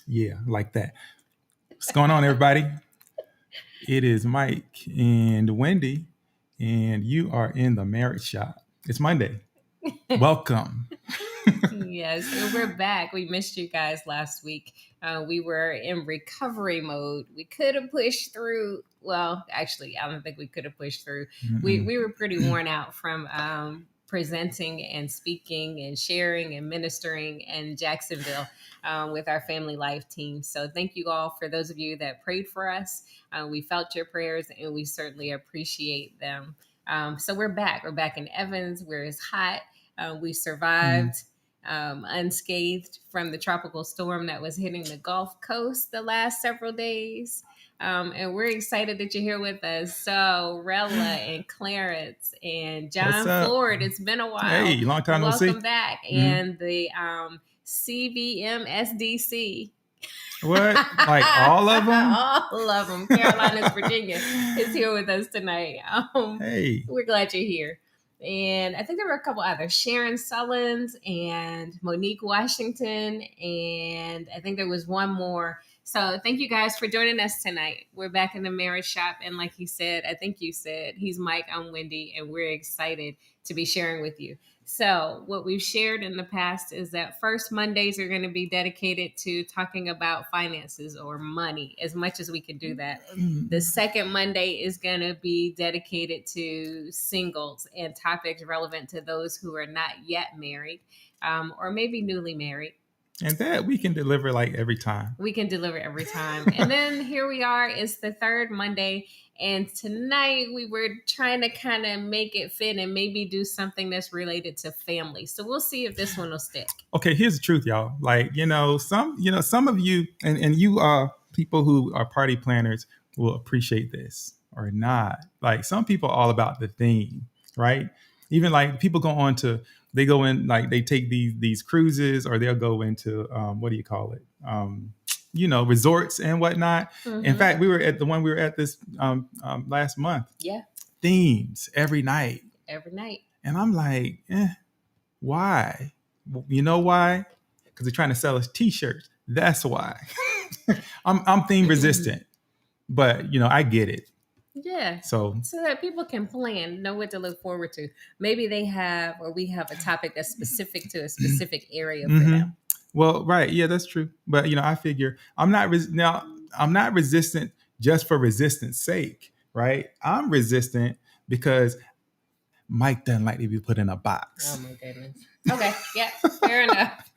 Yeah, like that. What's going on, everybody? It is Mike and Wendy, and you are in the marriage shop. It's Monday. Welcome. Yes, and we're back. We missed you guys last week. We were in recovery mode. We could have pushed through. Well, actually, I don't think we could have pushed through. We were pretty worn out from presenting and speaking and sharing and ministering in Jacksonville with our family life team. So thank you all for those of you that prayed for us. We felt your prayers and we certainly appreciate them. So we're back. We're back in Evans where it's hot. We survived unscathed from the tropical storm that was hitting the Gulf Coast the last several days. And we're excited that you're here with us. So Rella and Clarence and John Ford, it's been a while. Hey, long time no see. Welcome back. And the CVMSDC. What? Like all of them? All of them. Carolinas, Virginia is here with us tonight. Hey. We're glad you're here. And I think there were a couple others, Sharon Sullins and Monique Washington. And I think there was one more. So thank you guys for joining us tonight. We're back in the marriage shop. And like he said, I think you said, he's Mike, I'm Wendy, and we're excited to be sharing with you. So what we've shared in the past is that first Mondays are going to be dedicated to talking about finances or money as much as we can do that. The second Monday is going to be dedicated to singles and topics relevant to those who are not yet married or maybe newly married. And that we can deliver like every time. We can deliver every time. And then here we are. It's the third Monday. And tonight we were trying to kind of make it fit and maybe do something that's related to family. So we'll see if this one will stick. Okay, here's the truth, y'all. Like, some of you and you people who are party planners will appreciate this or not. Like some people are all about the theme, right? Even like people they go in like they take these cruises or they'll go into what do you call it? Resorts and whatnot. Mm-hmm. In fact, we were at this last month. Yeah. Themes every night. Every night. And I'm like, why? You know why? Because they're trying to sell us T-shirts. That's why. I'm theme resistant, but I get it. Yeah. So that people can plan, know what to look forward to. Maybe we have a topic that's specific to a specific area for them. Well, right. Yeah, that's true. But I figure I'm not resistant just for resistance sake, right? I'm resistant because Mike doesn't like to be put in a box. Oh my goodness. Okay. Yeah. Fair enough.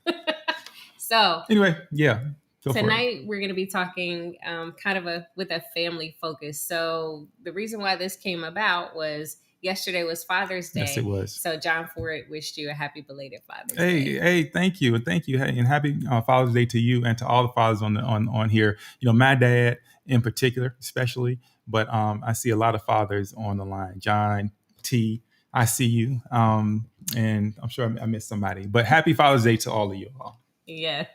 So anyway, yeah. Tonight we're going to be talking kind of with a family focus. So the reason why this came about was yesterday was Father's Day. Yes, it was. So John Ford wished you a happy belated Father's Day. Hey, thank you, and happy Father's Day to you and to all the fathers on here. My dad in particular, especially, but I see a lot of fathers on the line. John T, I see you, and I'm sure I missed somebody. But happy Father's Day to all of you all. Yes.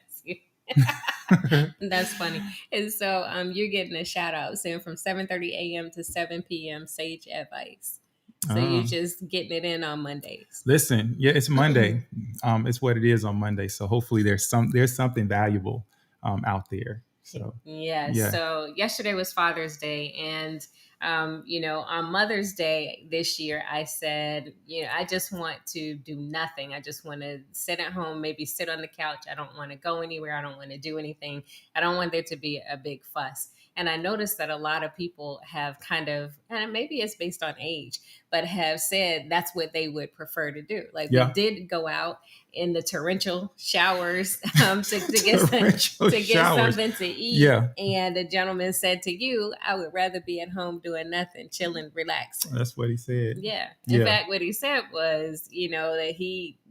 That's funny. And so you're getting a shout out saying from 7:30 a.m. to 7 p.m. Sage advice. So you're just getting it in on Mondays. Listen, yeah, it's Monday. It's what it is on Monday. So hopefully there's something valuable out there. So yeah. So yesterday was Father's Day, and on Mother's Day this year, I said, I just want to do nothing. I just want to sit at home, maybe sit on the couch. I don't want to go anywhere. I don't want to do anything. I don't want there to be a big fuss. And I noticed that a lot of people have kind of, and maybe it's based on age, but have said that's what they would prefer to do. Like we did go out in the torrential showers to get something to eat. Yeah. And the gentleman said to you, I would rather be at home doing nothing, chilling, relaxing. That's what he said. Yeah. In fact, what he said was,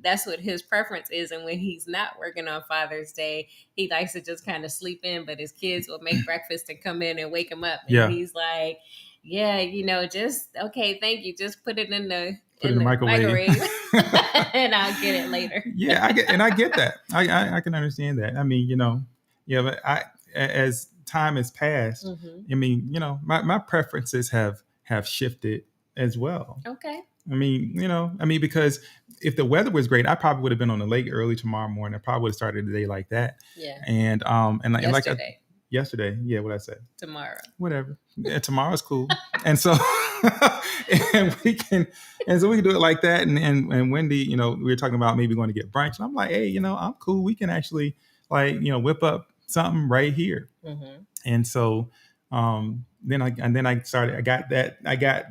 that's what his preference is. And when he's not working on Father's Day, he likes to just kind of sleep in, but his kids will make breakfast and come in and wake him up. And he's like, just, okay, thank you. Just put it in the microwave. And I'll get it later. Yeah, I get that. I can understand that. I mean, but as time has passed, I mean, my preferences have shifted as well. Okay. I mean, because if the weather was great, I probably would have been on the lake early tomorrow morning. I probably would have started the day like that. Yeah. And yesterday. Yesterday, yeah, what I said. Tomorrow. Whatever. Yeah, tomorrow's cool. And so and we can do it like that. And Wendy, we were talking about maybe going to get brunch. And I'm like, hey, I'm cool. We can actually whip up something right here. Mm-hmm. And so then I got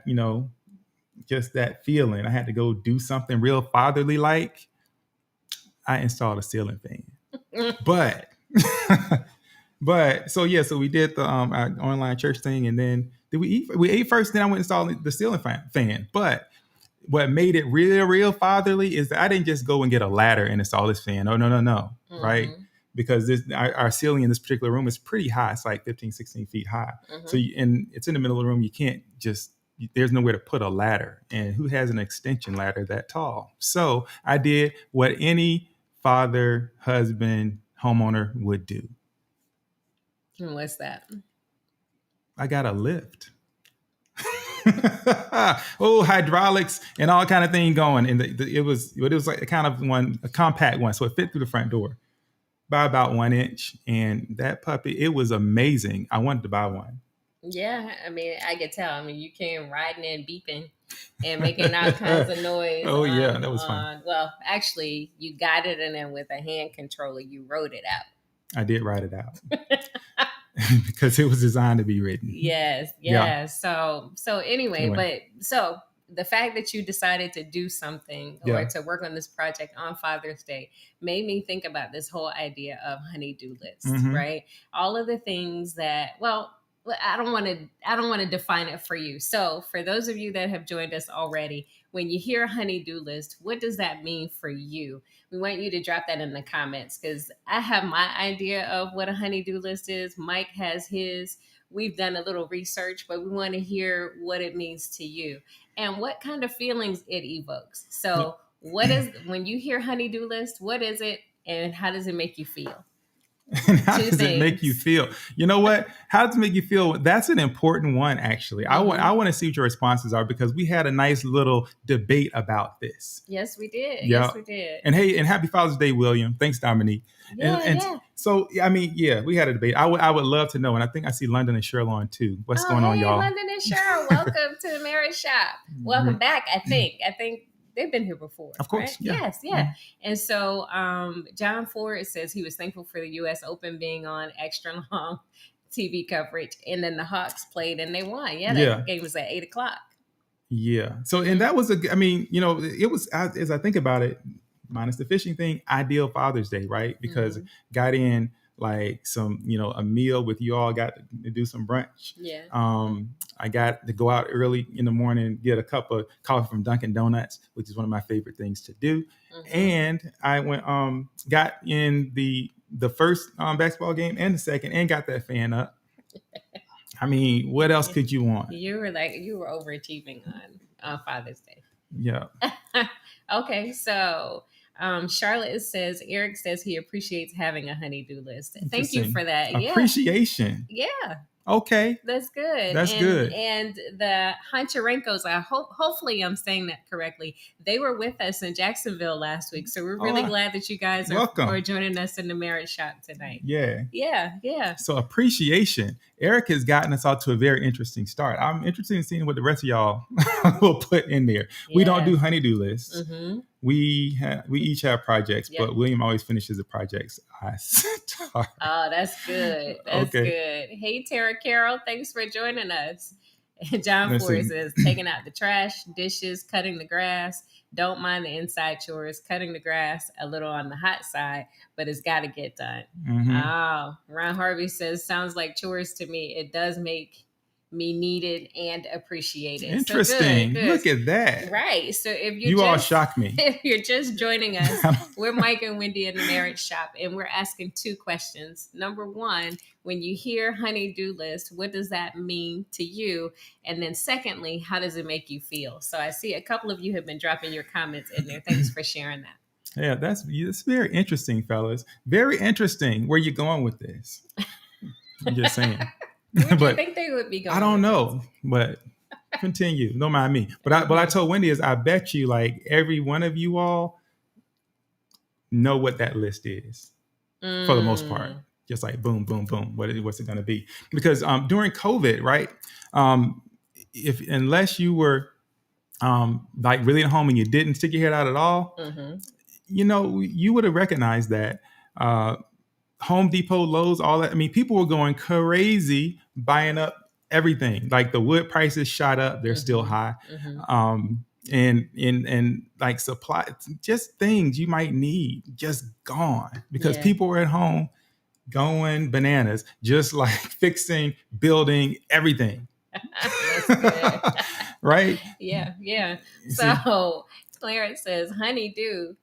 just that feeling. I had to go do something real fatherly like. I installed a ceiling fan. But so we did the our online church thing, and then did we eat? We ate first, then I went and installed the ceiling fan. But what made it real fatherly is that I didn't just go and get a ladder and install this fan. No, mm-hmm. Right? Because our ceiling in this particular room is pretty high. It's like 15, 16 feet high. Mm-hmm. So and it's in the middle of the room. You can't there's nowhere to put a ladder, and who has an extension ladder that tall? So I did what any father, husband, homeowner would do. And what's that? I got a lift. Hydraulics and all kind of thing going. And it was like a compact one. So it fit through the front door by about 1 inch. And that puppy, it was amazing. I wanted to buy one. Yeah. I mean, I could tell. I mean, you came riding and beeping and making all kinds of noise. Oh, yeah. That was fun. Well, actually, you got it in with a hand controller. You wrote it out. I did write it out. Because it was designed to be written. Yes. Yeah. So anyway, but so the fact that you decided to do something or to work on this project on Father's Day made me think about this whole idea of honey-do list, right? All of the things that, well, I don't want to define it for you. So for those of you that have joined us already, when you hear honey-do list, what does that mean for you? We want you to drop that in the comments, because I have my idea of what a honey-do list is. Mike has his. We've done a little research, but we want to hear what it means to you and what kind of feelings it evokes. So what is, when you hear honey-do list, what is it and how does it make you feel? And how does it make you feel? You know what? How does it make you feel? That's an important one, actually. I want to see what your responses are, because we had a nice little debate about this. Yes, we did. Yeah. Yes, we did. And hey, and happy Father's Day, William. Thanks, Dominique. Yeah, So, I mean, we had a debate. I would love to know. And I think I see London and Cheryl on too. What's going on, y'all? London and Cheryl, welcome to the Marriage Shop. Welcome back, I think. They've been here before. Of course. Right? Yeah. And so John Ford says he was thankful for the U.S. Open being on extra long TV coverage. And then the Hawks played and they won. That game was at 8:00. Yeah. So, and that was it was, as I think about it, minus the fishing thing, ideal Father's Day, right? Because got in like some, a meal with you all, got to do some brunch. Yeah. I got to go out early in the morning and get a cup of coffee from Dunkin' Donuts, which is one of my favorite things to do. And I went, got in the first basketball game and the second, and got that fan up. I mean, what else could you want? You were overachieving on Father's Day. Yeah. Okay, so Charlotte says, Eric says he appreciates having a honey-do list. Thank you for that. Appreciation. Yeah. Okay. That's good. That's good. And the Honcharenkos, hopefully I'm saying that correctly. They were with us in Jacksonville last week. So we're really glad that you guys are joining us in the Marriage Shop tonight. Yeah. Yeah. So appreciation. Eric has gotten us out to a very interesting start. I'm interested in seeing what the rest of y'all will put in there. Yeah. We don't do honey-do lists. We each have projects, but William always finishes the projects I start. Oh, that's good. That's good. Hey, Tara Carroll, thanks for joining us. John Ford says, taking out the trash, dishes, cutting the grass. Don't mind the inside chores. Cutting the grass a little on the hot side, but it's got to get done. Oh, Ron Harvey says, sounds like chores to me. It does make me needed and appreciated. Interesting. So good. Look at that. Right. So if you all shocked me. If you're just joining us, we're Mike and Wendy in the Marriage Shop, and we're asking 2 questions. Number 1, when you hear honey-do list, what does that mean to you? And then secondly, how does it make you feel? So I see a couple of you have been dropping your comments in there. Thanks for sharing that. Yeah, that's very interesting, fellas. Very interesting. Where you going with this? I'm just saying. Where do you think they would be going? I don't know, but continue. Don't mind me. But I told Wendy is I bet you like every one of you all know what that list is for the most part. Just like boom, boom, boom. What's it going to be? Because during COVID, right? Unless you were like really at home and you didn't stick your head out at all, you would have recognized that. Home Depot, Lowe's, all that. I mean, people were going crazy buying up everything. Like the wood prices shot up; they're still high. And like supply, just things you might need, just gone because people were at home going bananas, just like fixing, building everything. That's good. Right? Yeah. So Clarence says, honey-do, ?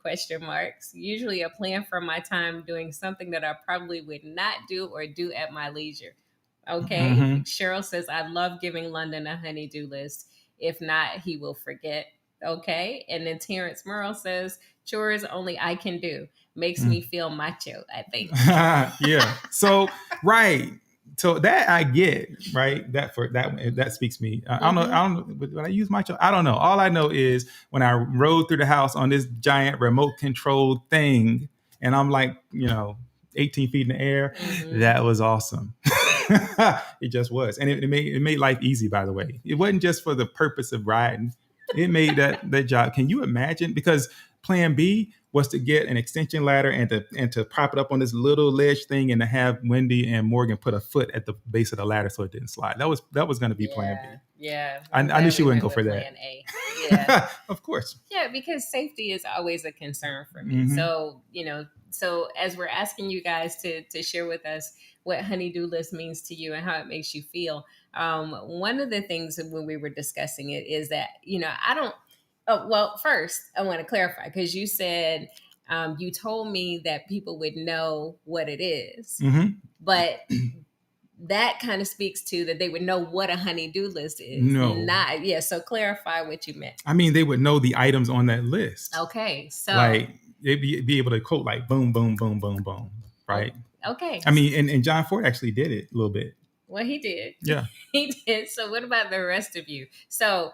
Usually a plan for my time doing something that I probably would not do or do at my leisure. Okay. Cheryl says, I love giving London a honey-do list. If not, he will forget. Okay. And then Terrence Merle says, chores only I can do. Makes me feel macho, I think. Yeah. So, right. So that I get, right? That speaks me. I don't know. When I use macho, I don't know. All I know is when I rode through the house on this giant remote controlled thing, and I'm like, 18 feet in the air. That was awesome. It just was, and it made life easy. By the way, it wasn't just for the purpose of riding. It made that job. Can you imagine? Because plan B was to get an extension ladder and to prop it up on this little ledge thing and to have Wendy and Morgan put a foot at the base of the ladder so it didn't slide. That was going to be plan B. Yeah. I knew she wouldn't go for that. Plan A. Yeah. Of course. Yeah, because safety is always a concern for me. Mm-hmm. So, so as we're asking you guys to share with us what honey-do list means to you and how it makes you feel, one of the things when we were discussing it is that, I don't, well, first I want to clarify, because you said, you told me that people would know what it is, mm-hmm. but that kind of speaks to that they would know what a honey-do list is. No. So clarify what you meant. I mean, they would know the items on that list. Okay, so like they'd be able to quote like boom, boom, boom, boom, boom, right? Okay. I mean, and John Ford actually did it a little bit. Well, he did. Yeah. He did. So what about the rest of you? So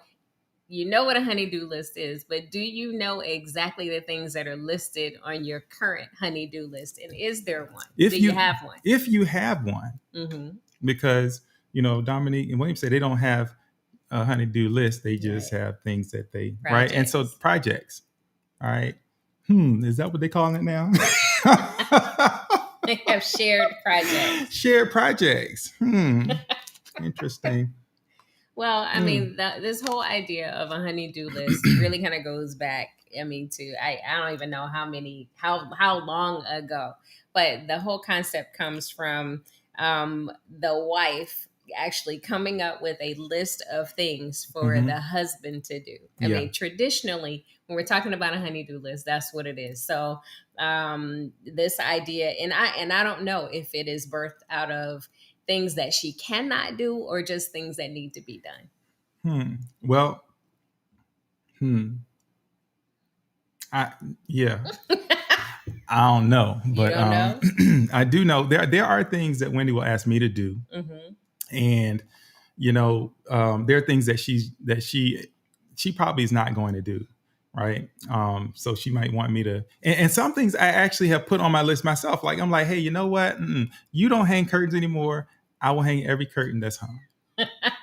you know what a honey-do list is, but do you know exactly the things that are listed on your current honey-do list? And is there one? Do you have one? If you have one, mm-hmm. because, Dominique and William said they don't have a honey-do list. They just have things that they, projects. Right? And so projects, all right. Is that what they're calling it now? They have shared projects. Shared projects. Interesting. Well, I mean, this whole idea of a honey-do list really kind of goes back, to, I don't even know how long ago, but the whole concept comes from the wife actually coming up with a list of things for the husband to do. I mean, traditionally, when we're talking about a honey-do list, that's what it is. So this idea, and I don't know if it is birthed out of things that she cannot do or just things that need to be done. Well, I don't know, but you don't know? I do know there are things that Wendy will ask me to do, and there are things that she probably is not going to do, right? So she might want me to, and some things I actually have put on my list myself. Like I'm like, hey, you know what? You don't hang curtains anymore. I will hang every curtain that's hung.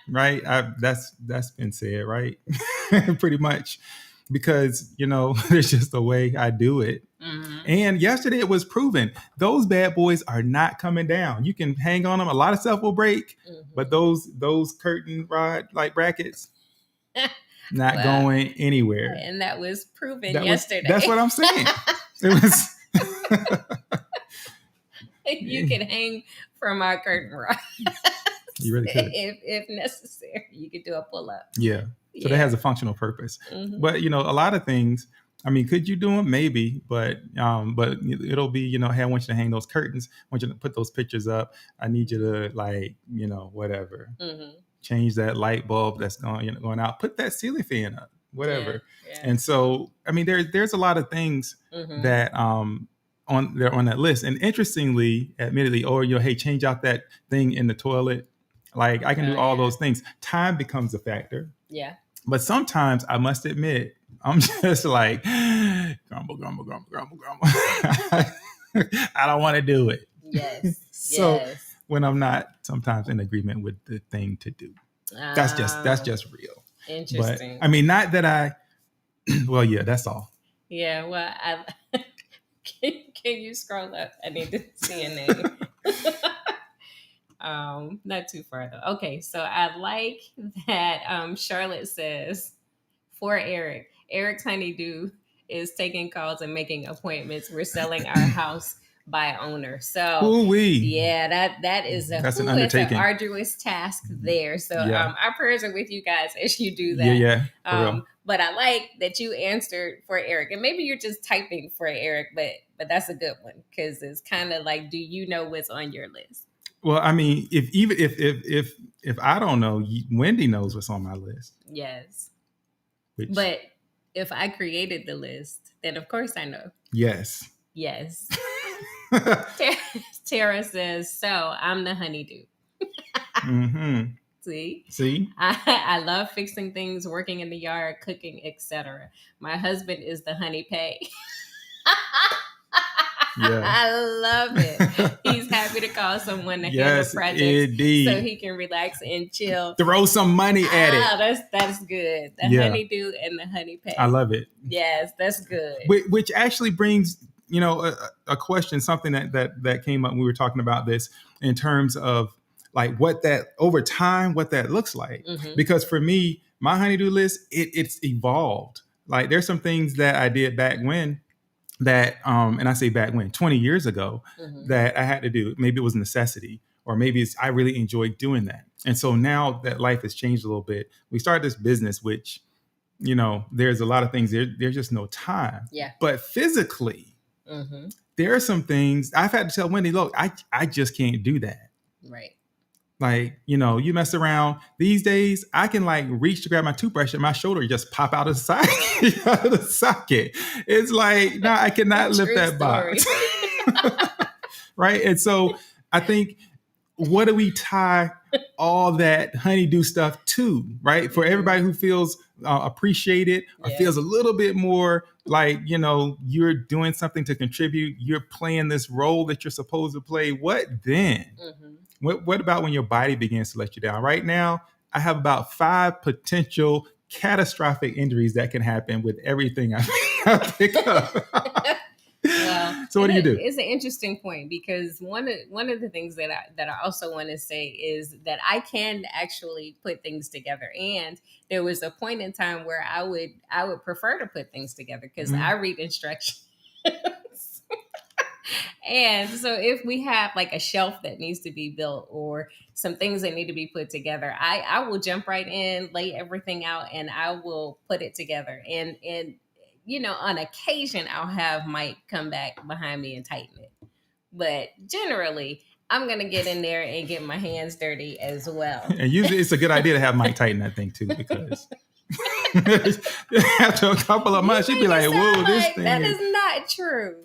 Right? That's been said, right? Pretty much. Because, there's just a way I do it. And yesterday it was proven those bad boys are not coming down. You can hang on them. A lot of stuff will break, but those curtain rod like brackets, not going anywhere. And that was proven yesterday. That's what I'm saying. It was. You can hang from our curtain rod. You really could. If necessary, you could do a pull-up. Yeah. So that has a functional purpose. But, a lot of things, I mean, could you do them? Maybe. But it'll be, hey, I want you to hang those curtains. I want you to put those pictures up. I need you to whatever. Change that light bulb that's going out. Put that ceiling fan up, whatever. Yeah. And so, I mean, there's a lot of things that on that list. And interestingly, admittedly, hey, change out that thing in the toilet. Like I can do all those things. Time becomes a factor. Yeah. But sometimes I must admit, I'm just like, grumble, grumble, grumble, grumble, grumble. I don't want to do it. Yes. So when I'm not sometimes in agreement with the thing to do, that's just real. Interesting. But I mean, not that well, yeah, that's all. Yeah. Well, can you scroll up? I need to see a name. Not too far though. Okay, so I like that Charlotte says for Eric. Eric's honeydew is taking calls and making appointments. We're selling our house by owner. So yeah, that's an undertaking. An arduous task there. So our prayers are with you guys as you do that. Yeah. But I like that you answered for Eric, and maybe you're just typing for Eric, but that's a good one because it's kind of like, do you know what's on your list? Well, I mean, if I don't know, Wendy knows what's on my list. Yes. But if I created the list, then of course I know. Yes. Tara says, so I'm the honeydew. See? I love fixing things, working in the yard, cooking, etc. My husband is the honey pay. Yeah. I love it. He's happy happy to call someone to handle Yes, projects indeed. so he can relax and chill. Throw some money at it. That's good. The Yeah. honeydew and the honey pay. I love it. Yes, that's good. Which actually brings, a question, something that came up when we were talking about this in terms of like what that over time, what that looks like. Mhm. Because for me, my honeydew list, it's evolved. Like there's some things that I did back when that, and I say back when, 20 years ago, Mhm. that I had to do. Maybe it was a necessity, or maybe I really enjoyed doing that. And so now that life has changed a little bit, we started this business, which, there's a lot of things, there's just no time. Yeah. But physically, Mhm. there are some things I've had to tell Wendy, look, I just can't do that. Right. Like, you mess around these days, I can like reach to grab my toothbrush and my shoulder just pop out of the socket. It's like, no, I cannot lift that box. Right. And so I think, what do we tie all that honeydew stuff to, right? For everybody who feels appreciated or feels a little bit more like, you're doing something to contribute, you're playing this role that you're supposed to play. What then? Mm-hmm. What about when your body begins to let you down? Right now, I have about 5 potential catastrophic injuries that can happen with everything I pick up. Well, so what do you do? It's an interesting point, because one of the things that I also want to say is that I can actually put things together. And there was a point in time where I would prefer to put things together because I read instructions. And so if we have like a shelf that needs to be built or some things that need to be put together, I will jump right in, lay everything out, and I will put it together. And on occasion, I'll have Mike come back behind me and tighten it. But generally, I'm going to get in there and get my hands dirty as well. And usually it's a good idea to have Mike tighten that thing too, because after a couple of months, you'd be like, whoa, this thing that is not true.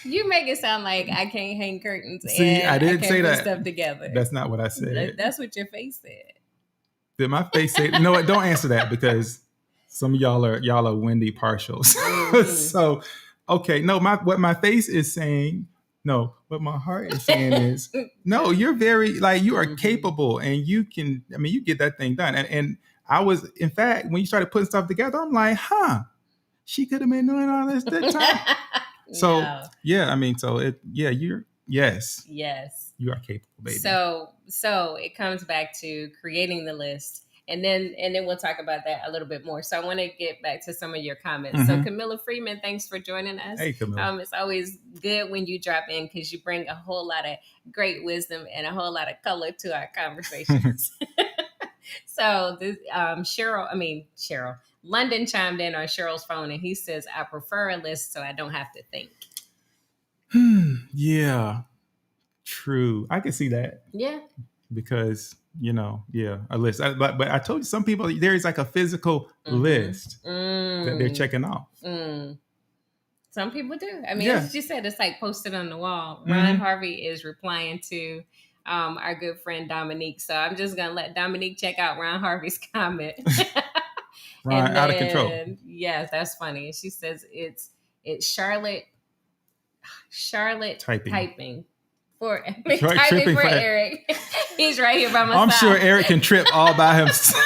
You make it sound like I can't hang curtains. See, and I didn't can't say put that. Stuff together. That's not what I said. That's what your face said. Did my face say? You know what? Don't answer that, because some of y'all are Wendy partials. Mm-hmm. So, okay, no, what my face is saying. No, what my heart is saying is, no, you're very, like, you are capable, and you can. I mean, you get that thing done. And I was, in fact, when you started putting stuff together, I'm like, she could have been doing all this that time. So yeah, I mean, yes, you are capable, baby. So it comes back to creating the list, and then we'll talk about that a little bit more. So I want to get back to some of your comments. Mm-hmm. So Camilla Freeman, thanks for joining us. Hey, Camilla. It's always good when you drop in, because you bring a whole lot of great wisdom and a whole lot of color to our conversations. So this Cheryl. London chimed in on Cheryl's phone, and he says, I prefer a list so I don't have to think. Yeah, true. I can see that. Yeah. Because, a list. But I told you, some people, there is like a physical list that they're checking off. Some people do. I mean, as you said, it's like posted on the wall. Ron Harvey is replying to our good friend Dominique. So I'm just going to let Dominique check out Ron Harvey's comment. Ron, out of control. Yes, that's funny. She says it's Charlotte typing for Eric. He's right here by my side. I'm sure Eric can trip all by himself.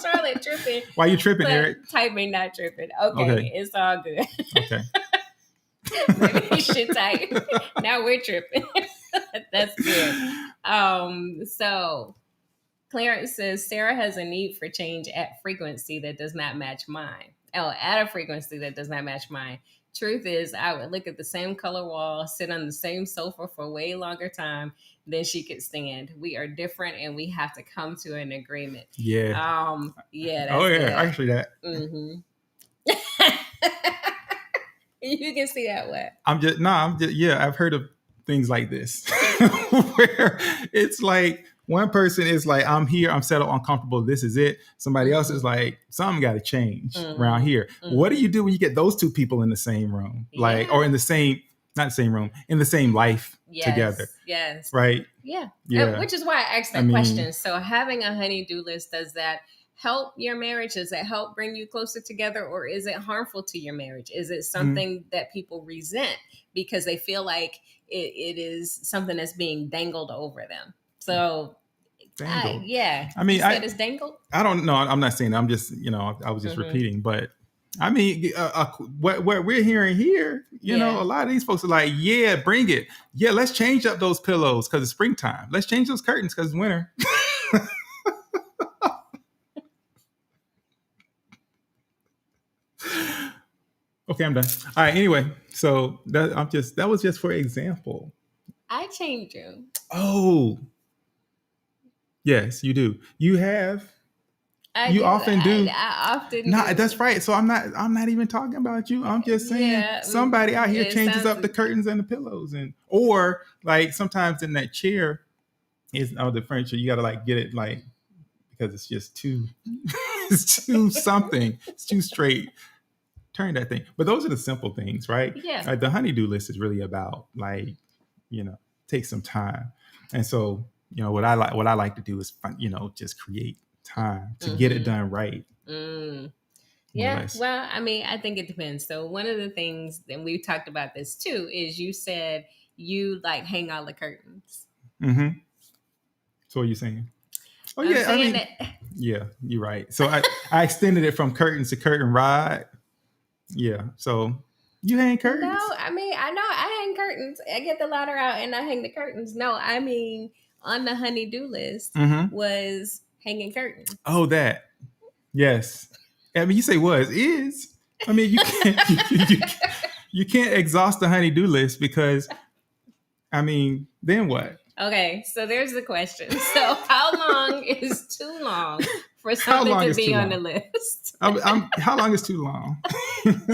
Charlotte tripping. Why are you tripping, Eric? Typing, not tripping. Okay, it's all good. Okay. Maybe he should type. Now we're tripping. That's good. So Clarence says, Sarah has a need for change at frequency that does not match mine. Oh, at a frequency that does not match mine. Truth is, I would look at the same color wall, sit on the same sofa for way longer time than she could stand. We are different, and we have to come to an agreement. Yeah. Yeah. Oh yeah, actually that. Mm-hmm. You can see that way. I've heard of things like this where it's like one person is like, I'm here, I'm settled, uncomfortable, this is it. Somebody else is like, something got to change around here. What do you do when you get those two people in the same room? Like, or in the same, not the same room, in the same life together. Yes. Right? Yeah. Which is why I asked that question. So having a honey-do list, does that help your marriage? Does it help bring you closer together, or is it harmful to your marriage? Is it something that people resent because they feel like it is something that's being dangled over them? So, Dangled. yeah, I mean, you said it's dangled. I don't know. I'm not saying that. I'm just, I was just repeating. But I mean, what we're hearing here, a lot of these folks are like, yeah, bring it. Yeah, let's change up those pillows because it's springtime. Let's change those curtains because it's winter. Okay, I'm done. All right. Anyway, so that was just for example. I change you. Oh, yes, you do. You have. You do. often do. I often No, do. that's right. So I'm not even talking about you. I'm just saying somebody out here changes up the curtains and the pillows, or like sometimes in that chair is the furniture. You got to like get it like because it's just too it's too something. It's too straight. Turn that thing. But those are the simple things, right? Yeah. Like the honeydew list is really about like take some time, and so what I like to do is just create time to get it done right. Yeah, well, I mean, I think it depends. So one of the things, and we talked about this too, is you said you like hang all the curtains. Mm-hmm. So what are you saying? Oh yeah, I mean, yeah, you're right. So I extended it from curtains to curtain rod. Yeah, so you hang curtains? No, I mean, I know I hang curtains. I get the ladder out and I hang the curtains. No, I mean, on the honey-do list was hanging curtains. Oh, that. Yes. I mean, you say was, is. I mean, you can't you can't exhaust the honey-do list because, I mean, then what? Okay, so there's the question. So how long is too long for something to be on the list? How long is too long?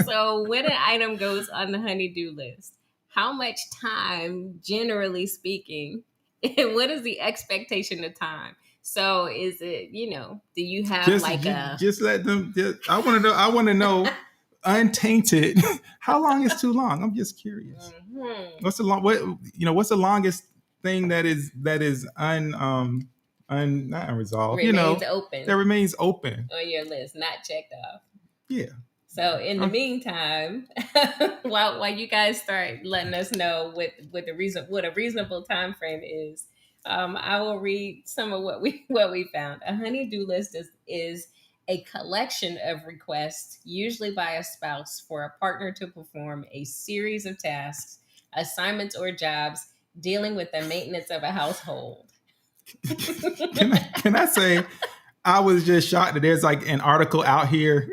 So when an item goes on the honey-do list, how much time, generally speaking, what is the expectation of time? So is it, do you have just let them, I want to know untainted, how long is too long? I'm just curious. What's the what's the longest thing that is not unresolved, remains open. That remains open on your list, not checked off. Yeah. So in the meantime, while you guys start letting us know what a reasonable time frame is, I will read some of what we found. A honey-do list is a collection of requests, usually by a spouse, for a partner to perform a series of tasks, assignments, or jobs dealing with the maintenance of a household. Can I say, I was just shocked that there's like an article out here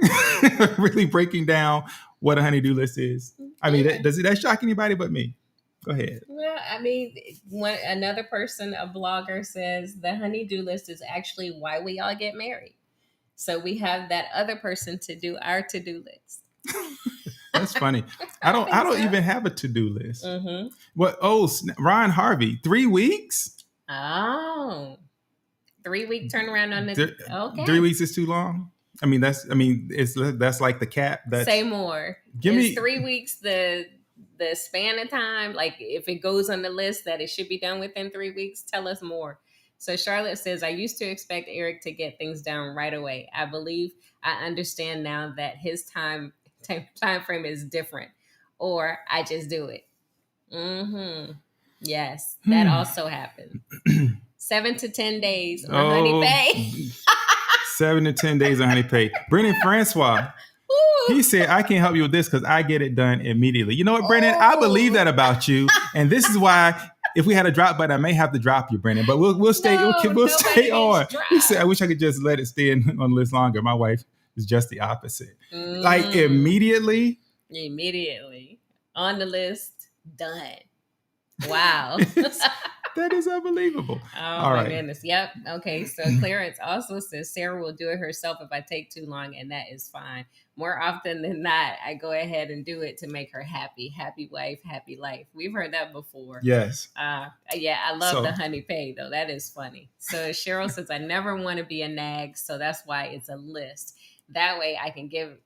really breaking down what a honey-do list is. I mean, does that shock anybody but me? Go ahead. Well, I mean, another person, a blogger, says the honey-do list is actually why we all get married. So we have that other person to do our to-do list. That's funny. I don't even have a to-do list. What? Oh, Ron Harvey, 3 weeks? Oh, 3-week turnaround on the. Okay. 3 weeks is too long. That's like the cap. Say more. Give me 3 weeks. The span of time, like if it goes on the list that it should be done within 3 weeks, tell us more. So Charlotte says, I used to expect Eric to get things done right away. I believe I understand now that his time frame is different, or I just do it. Yes, that also happened. 7 to 10 days on honey pay. 7 to 10 days on honey pay. Brennan Francois. He said, I can't help you with this because I get it done immediately. You know what, Brennan? I believe that about you. And this is why, if we had a drop button, I may have to drop you, Brennan. But we'll stay stay on. He said, I wish I could just let it stay on the list longer. My wife is just the opposite. Like immediately. Immediately. On the list, done. Wow. That is unbelievable. Oh, my goodness. Yep. Okay. So Clarence also says Sarah will do it herself if I take too long, and that is fine. More often than not, I go ahead and do it to make her happy. Happy wife, happy life. We've heard that before. Yes. Yeah, I love the honey pay, though. That is funny. So Cheryl says, I never want to be a nag, so that's why it's a list. That way I can give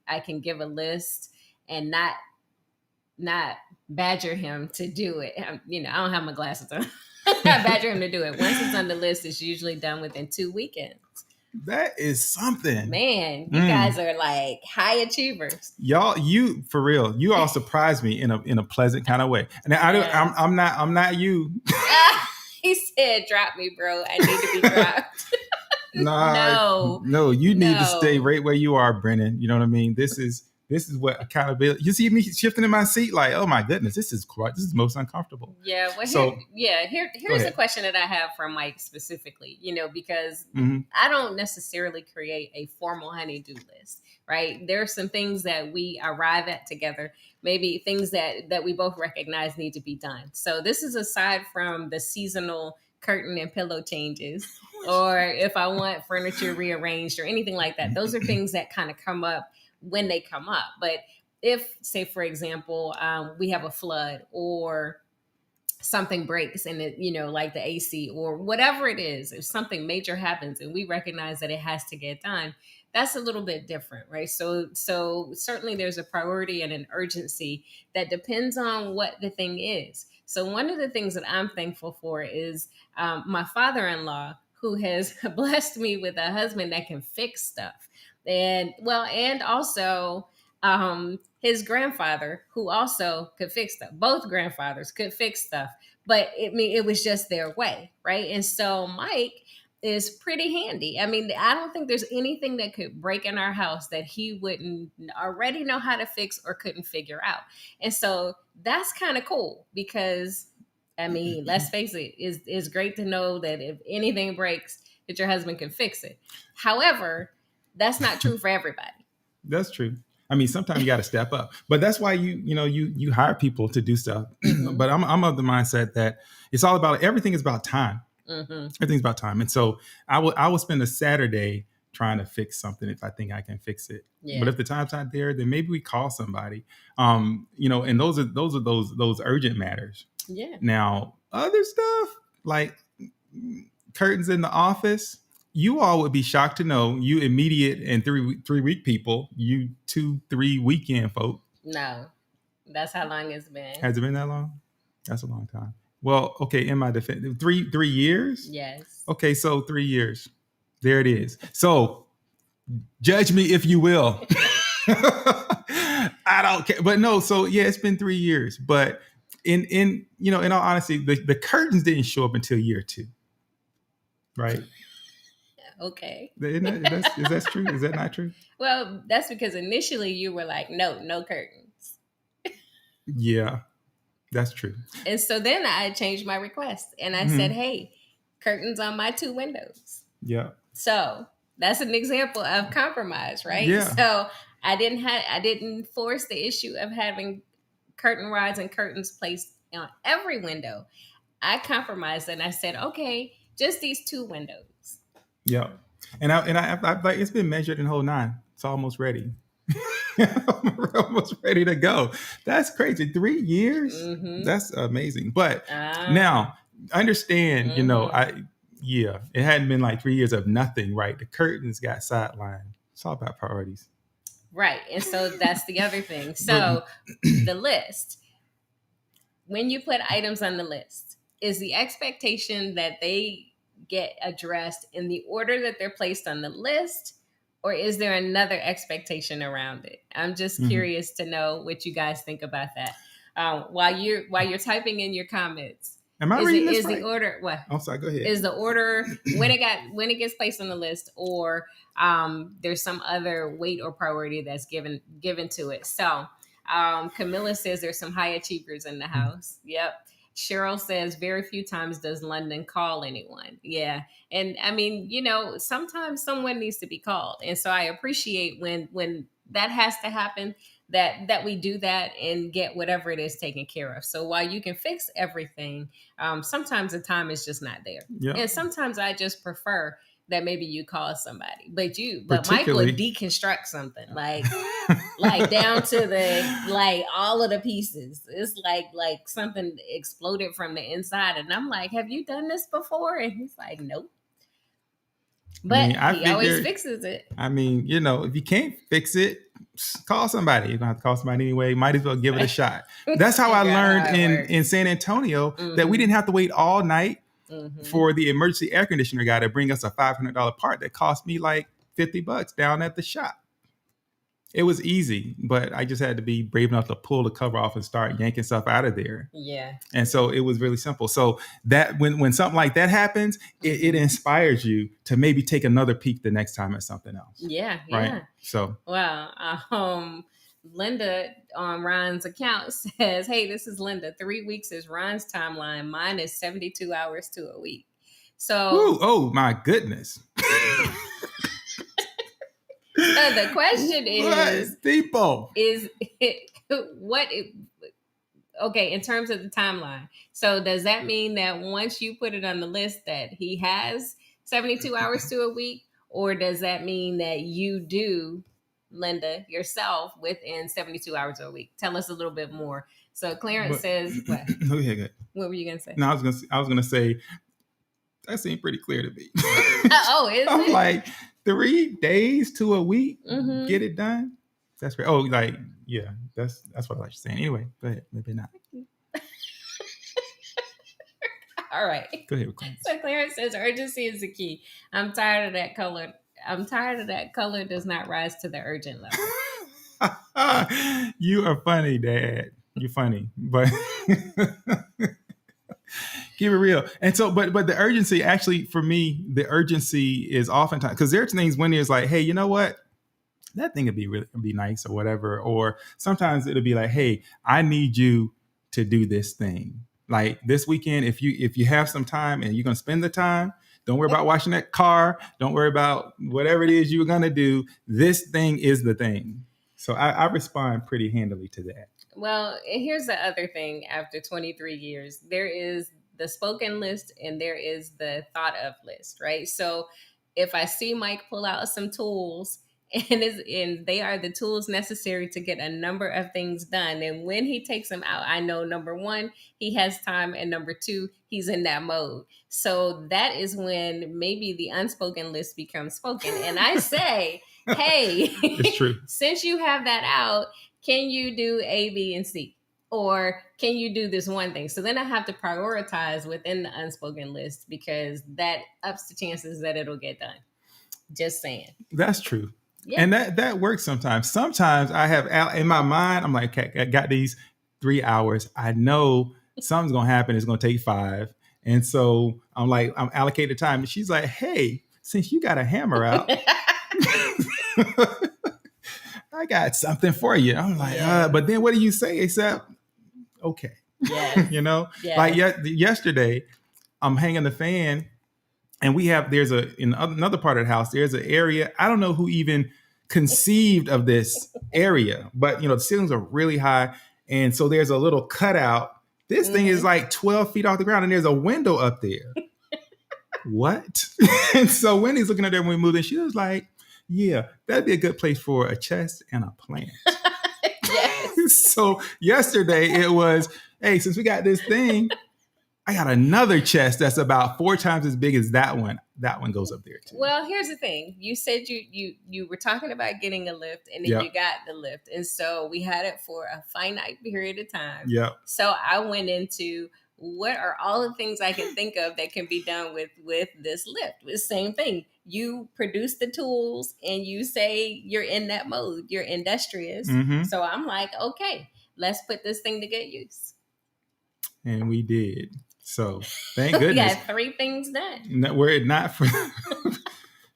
a list and not badger him to do it. I don't have my glasses on. Not badger him to do it. Once it's on the list, it's usually done within 2 weekends. That is something. Man, you guys are like high achievers. Y'all, you for real, you all surprised me in a pleasant kind of way. And Yes. I'm not you. He said, "Drop me, bro. I need to be dropped." Nah, no, you need to stay right where you are, Brennan. You know what I mean? This is what accountability. You see me shifting in my seat, like, oh my goodness, this is most uncomfortable. Yeah. Well, So here's a question that I have from Mike specifically. Because I don't necessarily create a formal honey-do list, right? There are some things that we arrive at together, maybe things that we both recognize need to be done. So this is aside from the seasonal curtain and pillow changes, or if I want furniture rearranged or anything like that. Those are things that kind of come up when they come up. But if, say, for example, we have a flood or something breaks and it, like the AC or whatever it is, if something major happens and we recognize that it has to get done, that's a little bit different, right? So certainly there's a priority and an urgency that depends on what the thing is. So one of the things that I'm thankful for is my father-in-law, who has blessed me with a husband that can fix stuff. And also his grandfather, who also could fix stuff. Both grandfathers could fix stuff, but it was just their way, right? And so Mike is pretty handy. I mean, I don't think there's anything that could break in our house that he wouldn't already know how to fix or couldn't figure out. And so that's kind of cool because, I mean, let's face it, it's great to know that if anything breaks, that your husband can fix it. However, that's not true for everybody. That's true. I mean, sometimes you got to step up, but that's why you hire people to do stuff. But I'm of the mindset that it's all about, everything is about time. Everything's about time. And so I will spend a Saturday trying to fix something if I think I can fix it. Yeah. But if the time's not there, then maybe we call somebody. And those are urgent matters. Yeah. Now, other stuff like curtains in the office, you all would be shocked to know, you immediate and 3 week people, you 2-3 weekend folk. No, that's how long it's been. Has it been that long? That's a long time. Well, okay, in my defense, 3 years? Yes. Okay, so 3 years. There it is. So judge me if you will. I don't care. But no, so yeah, it's been 3 years. But in all honesty, the curtains didn't show up until year 2. Right? Okay. Is that true? Is that not true? Well, that's because initially you were like, no curtains. Yeah, that's true. And so then I changed my request and I said, hey, curtains on my 2 windows. Yeah. So that's an example of compromise, right? Yeah. So I didn't force the issue of having curtain rods and curtains placed on every window. I compromised and I said, okay, just these 2 windows. Yeah, and I like, it's been measured in whole 9. It's almost ready. We're almost ready to go. That's crazy. 3 years. That's amazing. But now understand, it hadn't been like 3 years of nothing, right? The curtains got sidelined. It's all about priorities, right? And so that's the other thing. So the list, when you put items on the list, is the expectation that they get addressed in the order that they're placed on the list, or is there another expectation around it? I'm just curious to know what you guys think about that. While you're typing in your comments, am I reading this right? The order what? I'm sorry. Go ahead. Is the order when it gets placed on the list, or there's some other weight or priority that's given to it? So Camilla says there's some high achievers in the house. Yep. Cheryl says very few times does London call anyone. Yeah. And I mean, sometimes someone needs to be called. And so I appreciate when that has to happen, that we do that and get whatever it is taken care of. So while you can fix everything, sometimes the time is just not there. Yeah. And sometimes I just prefer that maybe you call somebody, but Mike would deconstruct something like down to the all of the pieces. It's like something exploded from the inside, and I'm like, "Have you done this before?" And he's like, "Nope." But he always fixes it. I mean, if you can't fix it, call somebody. You're gonna have to call somebody anyway. Might as well give it a shot. That's how I learned in San Antonio that we didn't have to wait all night for the emergency air conditioner guy to bring us a $500 part that cost me like $50 down at the shop. It was easy, but I just had to be brave enough to pull the cover off and start yanking stuff out of there. Yeah. And so it was really simple. So that when something like that happens, it inspires you to maybe take another peek the next time at something else. Yeah. Right. Yeah. So Linda on Ron's account says, "Hey, this is Linda. 3 weeks is Ron's timeline. Mine is 72 hours to a week." So, ooh, oh my goodness. The question is, people, okay, in terms of the timeline. So does that mean that once you put it on the list that he has 72 hours to a week, or does that mean that you do, Linda, yourself within 72 hours a week? Tell us a little bit more. So Clarence says, what? Okay, good. What were you going to say? No, I was gonna say that seemed pretty clear to me. Oh, is I'm it? like 3 days to a week, Mm-hmm. get it done. That's great. Oh, like, yeah, that's what I like saying. Anyway, go ahead. Maybe not. All right. Go ahead. So Clarence says, urgency is the key. I'm tired of that color. Color does not rise to the urgent level. You are funny, Dad. You're funny, but keep it real. And so, but the urgency, actually, for me, the urgency is oftentimes, because there's things when there's like, hey, you know what? That thing would be nice or whatever. Or sometimes it'll be like, hey, I need you to do this thing. Like this weekend, if you have some time and you're gonna spend the time, don't worry about washing that car. Don't worry about whatever it is you're gonna do. This thing is the thing. So I respond pretty handily to that. Well, here's the other thing. After 23 years, there is the spoken list and there is the thought of list, right? So if I see Mike pull out some tools and they are the tools necessary to get a number of things done, and when he takes them out, I know, number one, he has time, and number two, he's in that mode. So that is when maybe the unspoken list becomes spoken. And I say, hey, it's true. Since you have that out, can you do A, B, and C? Or can you do this one thing? So then I have to prioritize within the unspoken list, because that ups the chances that it'll get done. Just saying. That's true. Yeah. And that works sometimes. Sometimes I have in my mind, I'm like, okay, I got these 3 hours. I know something's going to happen. It's going to take 5. And so I'm like, I'm allocated time. And she's like, hey, since you got a hammer out, I got something for you. I'm like, but then what do you say? Except, okay. Yeah. You know, yeah. Like yesterday, I'm hanging the fan. And there's in another part of the house, there's an area. I don't know who even conceived of this area, but the ceilings are really high. And so there's a little cutout. This thing is like 12 feet off the ground, and there's a window up there. What? And so Wendy's looking at there when we moved in. She was like, yeah, that'd be a good place for a chest and a plant. Yes. So yesterday it was, hey, since we got this thing, I got another chest that's about 4 times as big as that one. That one goes up there too. Well, here's the thing. You said you were talking about getting a lift, and then you got the lift. And so we had it for a finite period of time. Yeah. So I went into what are all the things I can think of that can be done with this lift. It's the same thing. You produce the tools and you say you're in that mode. You're industrious. Mm-hmm. So I'm like, okay, let's put this thing to good use. And we did. So thank goodness. We got 3 things done. Were it not for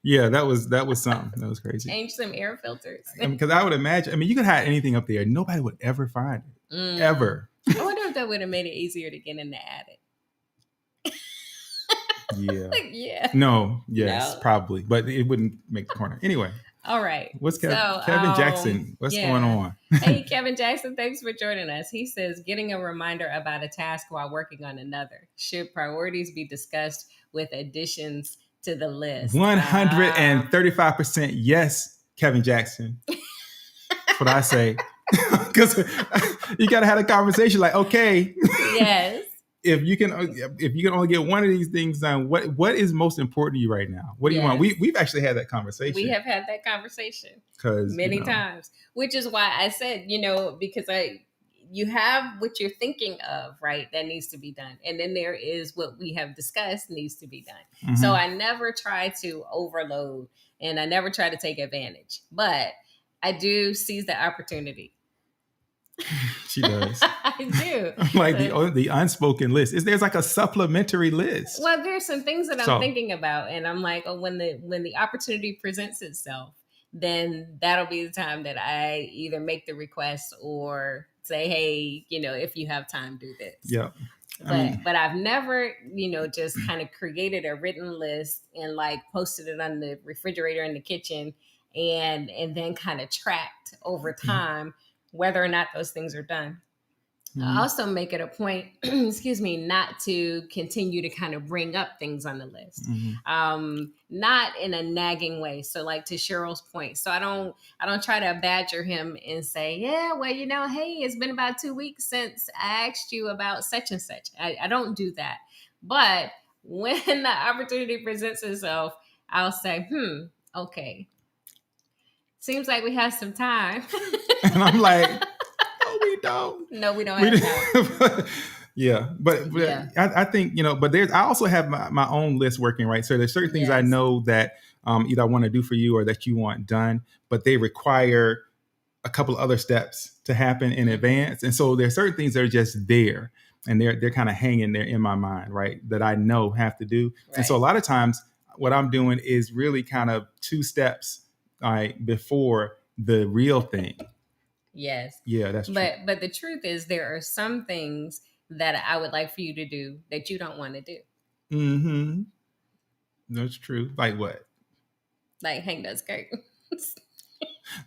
yeah, that was something. That was crazy. Change some air filters. Because I would imagine, you could hide anything up there. Nobody would ever find it. Ever. I wonder if that would have made it easier to get in the attic. Yeah. Yeah. No. Yes, probably. But it wouldn't make the corner. Anyway. All right. What's Kevin Jackson? What's going on? Hey, Kevin Jackson, thanks for joining us. He says, getting a reminder about a task while working on another. Should priorities be discussed with additions to the list? 135% yes, Kevin Jackson. That's what I say. Because you got to have a conversation like, okay. Yes. If you can only get one of these things done, what is most important to you right now? What do you want? We've actually had that conversation. We have had that conversation many times, which is why I said, because you have what you're thinking of, right? That needs to be done. And then there is what we have discussed needs to be done. Mm-hmm. So I never try to overload and I never try to take advantage, but I do seize the opportunity. She does. I do. Like the unspoken list. There's like a supplementary list. Well, there's some things that I'm thinking about, and I'm like, oh, when the opportunity presents itself, then that'll be the time that I either make the request or say, hey, if you have time, do this. Yeah. But I've never, just kind of created a written list and like posted it on the refrigerator in the kitchen and then kind of tracked over time whether or not those things are done. I also make it a point, excuse me, not to continue to kind of bring up things on the list, not in a nagging way. So like to Cheryl's point, so I don't try to badger him and say, yeah, well, hey, it's been about 2 weeks since I asked you about such and such. I don't do that. But when the opportunity presents itself, I'll say, okay, seems like we have some time. And I'm like, no, we don't. No, we don't have time. Yeah, but yeah. I think, but I also have my own list working, right? So there's certain things I know that either I want to do for you or that you want done, but they require a couple of other steps to happen in advance. And so there's certain things that are just there and they're kind of hanging there in my mind, right? That I know have to do. Right. And so a lot of times what I'm doing is really kind of 2 steps before the real thing. Yes. Yeah, that's true. But the truth is there are some things that I would like for you to do that you don't want to do. Mm-hmm. That's true. Like what? Like hang those curtains.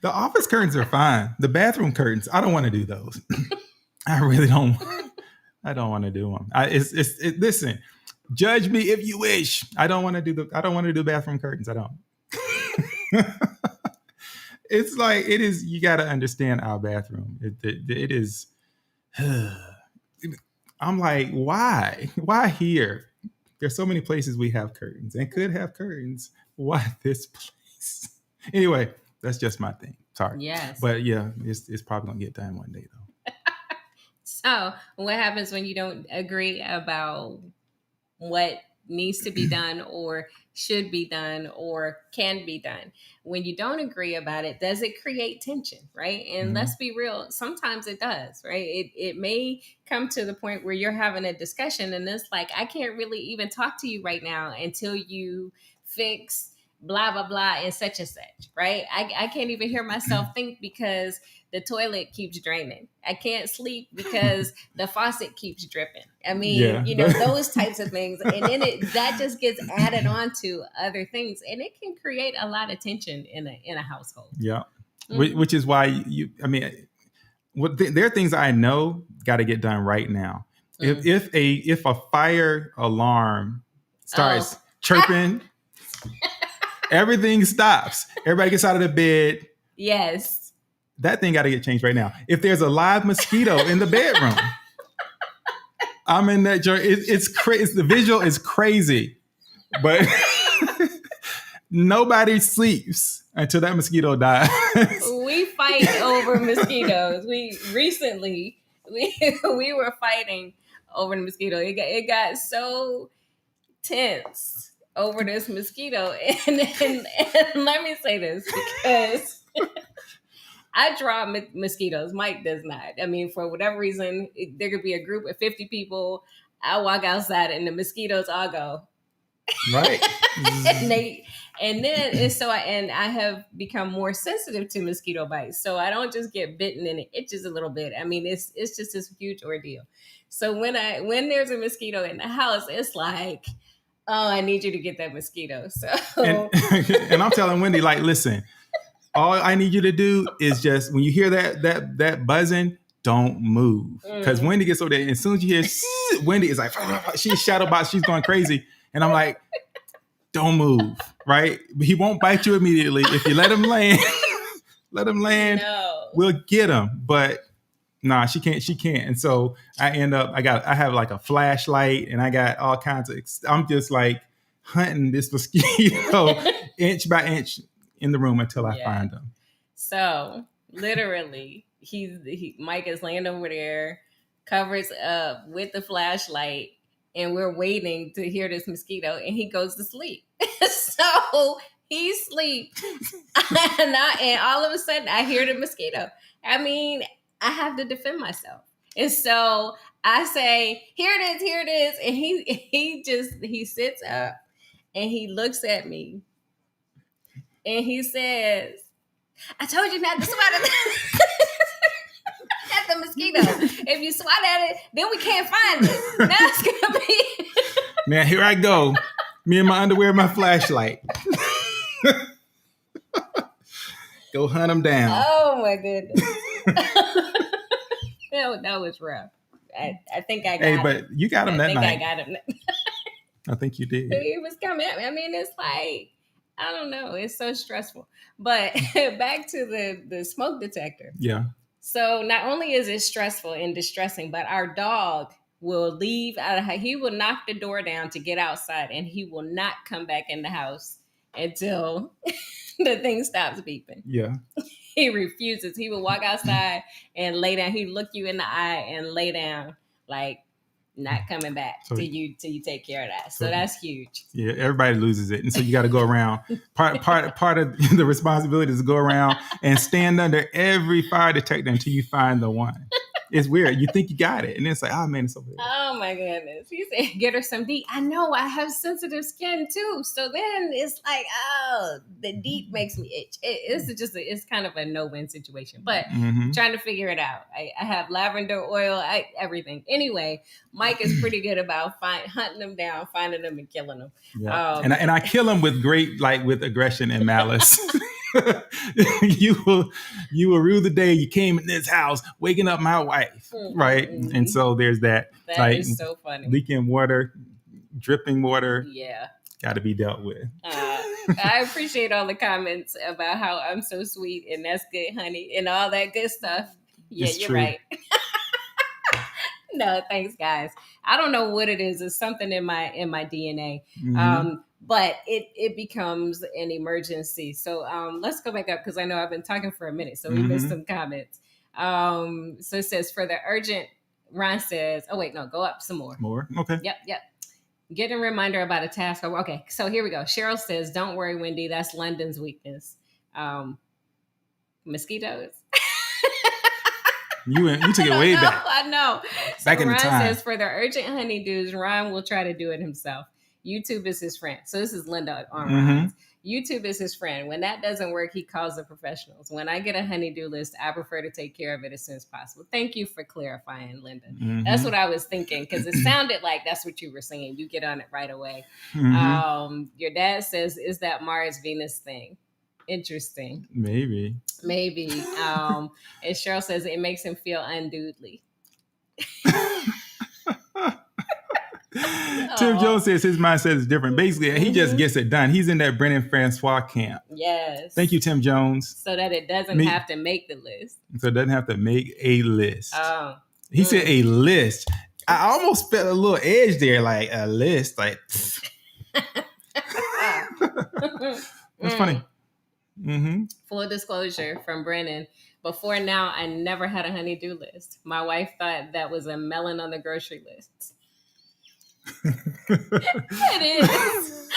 The office curtains are fine. The bathroom curtains, I don't want to do those. I really don't. I don't want to do them. Listen, judge me if you wish. I don't want to do bathroom curtains. I don't. It's like it is. You got to understand our bathroom. It is. I'm like, why? Why here? There's so many places we have curtains and could have curtains. Why this place? Anyway, that's just my thing. Sorry. Yes. But yeah, it's probably gonna get done one day though. So what happens when you don't agree about what needs to be done or should be done or can be done? When you don't agree about it, does it create tension, right? And let's be real, sometimes it does, right? It may come to the point where you're having a discussion and it's like, I can't really even talk to you right now until you fix blah, blah, blah, and such, right? I can't even hear myself think because the toilet keeps draining. I can't sleep because the faucet keeps dripping. I mean, those types of things. And then that just gets added on to other things. And it can create a lot of tension in a household. Yeah. Mm-hmm. Which is why there are things I know got to get done right now. Mm-hmm. If a fire alarm starts chirping, everything stops. Everybody gets out of the bed. Yes. That thing got to get changed right now. If there's a live mosquito in the bedroom, I'm in that joint. It's crazy. The visual is crazy, but nobody sleeps until that mosquito dies. We fight over mosquitoes. We were fighting over the mosquito. It got so tense over this mosquito, and let me say this because. I draw mosquitoes. Mike does not. I mean, for whatever reason, there could be a group of 50 people. I walk outside and the mosquitoes all go. Right. and I have become more sensitive to mosquito bites. So I don't just get bitten and it itches a little bit. I mean, it's just this huge ordeal. So when there's a mosquito in the house, it's like, oh, I need you to get that mosquito. So and I'm telling Wendy, like, listen. All I need you to do is just when you hear that buzzing, don't move. Because Wendy gets over there, and as soon as you hear Wendy is like, she's shadow box, she's going crazy. And I'm like, don't move, right? He won't bite you immediately. If you let him land, no. We'll get him. But nah, she can't. And so I have like a flashlight and I got all kinds of, I'm just like hunting this mosquito inch by inch in the room until I find them. So literally Mike is laying over there, covers up with the flashlight, and we're waiting to hear this mosquito, and he goes to sleep. So he sleeps, and all of a sudden I hear the mosquito. I mean, I have to defend myself, and so I say, "Here it is," and he sits up and he looks at me and he says, "I told you not to swat at the mosquito. If you swat at it, then we can't find it. Now it's gonna be." Now here I go, me and my underwear, and my flashlight. Go hunt them down. Oh my goodness. that was rough. I think I got him. But you got him that night. I got him. I think you did. He was coming at me. I mean, it's like, I don't know. It's so stressful. But back to the smoke detector. Yeah. So not only is it stressful and distressing, but our dog will leave he will knock the door down to get outside, and he will not come back in the house until the thing stops beeping. Yeah. He refuses. He will walk outside and lay down. He look you in the eye and lay down, like not coming back till you take care of that. So that's huge. Yeah, everybody loses it, and so you got to go around. Part of the responsibility is to go around and stand under every fire detector until you find the one. It's weird. You think you got it, and then it's like, oh man, it's over there. Oh my goodness. He said, get her some DEET. I know, I have sensitive skin too. So then it's like, oh, the DEET makes me itch. It's kind of a no-win situation, but trying to figure it out. I have lavender oil, everything. Anyway, Mike is pretty good about hunting them down, finding them, and killing them. Yeah. And I kill them with with aggression and malice. you will rue the day you came in this house waking up my wife, right? And so there's that is so funny. Leaking water, dripping water, got to be dealt with. I appreciate all the comments about how I'm so sweet and that's good, honey, and all that good stuff. Yeah, it's you're true. right. No, thanks, guys. I don't know what it is. It's something in my DNA. But it becomes an emergency. So let's go back up because I know I've been talking for a minute. So we missed some comments. So it says for the urgent, Ron says, oh, wait, no, go up some more. More? Okay. Yep. Get a reminder about a task. Okay, so here we go. Cheryl says, don't worry, Wendy. That's London's weakness. Mosquitoes. You took it way back. I know. Back in the Ron time. says for the urgent honeydews, Ron will try to do it himself. YouTube is his friend. So this is Linda on Ron's. YouTube is his friend. When that doesn't work, he calls the professionals. When I get a honeydew list, I prefer to take care of it as soon as possible. Thank you for clarifying, Linda. That's what I was thinking because it sounded like that's what you were saying. You get on it right away. Your dad says, is that Mars Venus thing? Interesting. Maybe. And Cheryl says it makes him feel unduly. Tim Jones says his mindset is different. Basically, he just gets it done. He's in that Brennan Francois camp. Yes. Thank you, Tim Jones. So that it doesn't have to make the list. So it doesn't have to make a list. Oh. He said a list. I almost felt a little edge there, like a list. Like, that's funny. Full disclosure from Brennan. Before now, I never had a honey-do list. My wife thought that was a melon on the grocery list. It is.